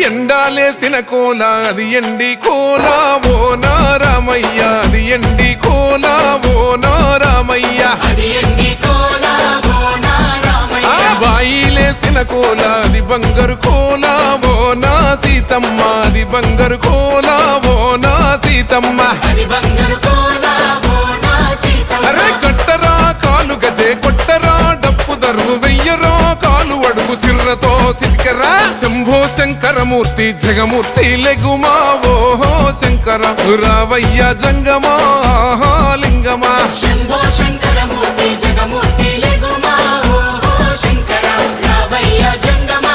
ఎండాలేసిన కోల అది ఎండి కోల ఓ నారామయ్య అది ఎండి కోల ఓ నారామయ్య బాయిలేసిన కోల అది బంగారు కోల ఓ నా సీతమ్మ అది బంగారు కోల ఓ నా సీతమ్మ అరే కట్టరా కాలు గజే కొట్టరా డప్పు దరువు వెయ్యరా కాలు అడుగు సిర్రతో సిటికరా శంభో శంకరమూర్తి జగమూర్తి లెగుమా ఓహో శంకర రావయ్య జంగమా లింగమా శంభో శంకరమూర్తి జగమూర్తి లెగుమా ఓహో శంకర రావయ్య జంగమా